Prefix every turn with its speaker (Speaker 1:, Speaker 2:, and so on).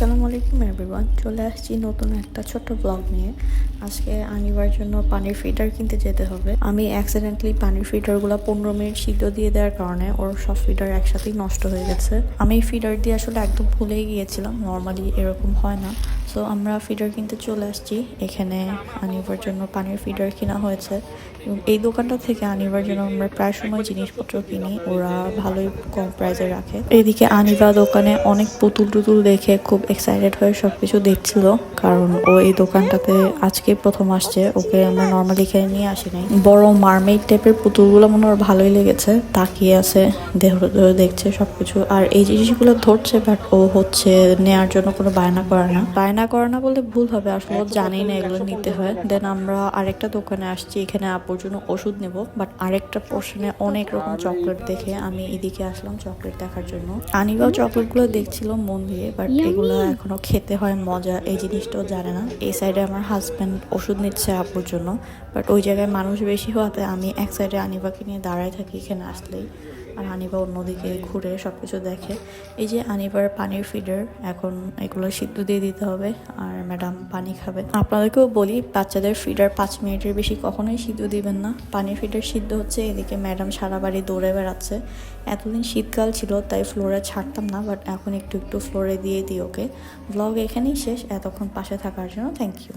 Speaker 1: আসসালামু আলাইকুম এভরিওয়ান, চলে আসছি নতুন একটা ছোট্ট ব্লগ নিয়ে। আজকে আনিবার জন্য পানির ফিল্টার কিনতে যেতে হবে। আমি অ্যাক্সিডেন্টলি পানির ফিল্টারগুলো 15 মিনিট সিদ্ধ দিয়ে দেওয়ার কারণে ওর সব ফিল্টার একসাথেই নষ্ট হয়ে গেছে। আমি ফিল্টার দিয়ে আসলে একদম ভুলেই গিয়েছিলাম, নর্মালি এরকম হয় না। সো আমরা ফিল্টার কিনতে চলে আসছি। এখানে আনিবার জন্য পানির ফিল্টার কেনা হয়েছে এবং এই দোকানটা থেকে আনিবার জন্য আমরা প্রায় সময় জিনিসপত্র কিনি, ওরা ভালোই কম প্রাইসে রাখে। এইদিকে আনিবা দোকানে অনেক পুতুল টুতুল দেখে খুব এক্সাইটেড হয়ে সবকিছু দেখছিল, কারণ ও এই দোকানটাতে আজকে প্রথম আসছে। ওকে আমরা নর্মালি এখানে নিয়ে আসি নাই। বড় মারমেড টাইপের পুতুলগুলো মনে ওর ভালোই লেগেছে, তাকিয়ে আছে, দেহ দেখছে সবকিছু। আর এই জিনিসগুলো ধরছে, বাট ও হচ্ছে নেয়ার জন্য কোনো বায়না করে না বলতে ভুল হবে, আসলে ও জানেই না এগুলো নিতে হয়। দেন আমরা আরেকটা দোকানে আসছি, এখানে আপুর জন্য ওষুধ নেব, বাট আরেকটা পোর্শনে অনেক রকম চকলেট দেখে আমি এদিকে আসলাম চকলেট দেখার জন্য। আনিবাও চকলেটগুলো দেখছিল মন দিয়ে, বাট এগুলো এখনো খেতে হয় মজা, এই জিনিসটাও জানে না। এই সাইডে আমার হাজব্যান্ড ওষুধ নিচ্ছে আপুর জন্য, বাট ওই জায়গায় মানুষ বেশি হওয়াতে আমি এক সাইডে আনিবাকে নিয়ে দাঁড়ায় থাকি এখানে আসলেই, আর আনিবা অন্যদিকে ঘুরে সবকিছু দেখে। এই যে আনিবার পানির ফিডার, এখন এগুলো সিদ্ধ দিয়ে দিতে হবে আর ম্যাডাম পানি খাবে। আপনাদেরকেও বলি, বাচ্চাদের ফিডার 5 মিনিটের বেশি কখনোই সিদ্ধ দিবেন না। পানির ফিডার সিদ্ধ হচ্ছে, এদিকে ম্যাডাম সারা বাড়ি দৌড়ে বেড়াচ্ছে। এতদিন শীতকাল ছিল তাই ফ্লোরে ছাড়তাম না, বাট এখন একটু একটু ফ্লোরে দিয়ে দিই ওকে। ব্লগ এখানেই শেষ, এতক্ষণ পাশে থাকার জন্য থ্যাংক ইউ।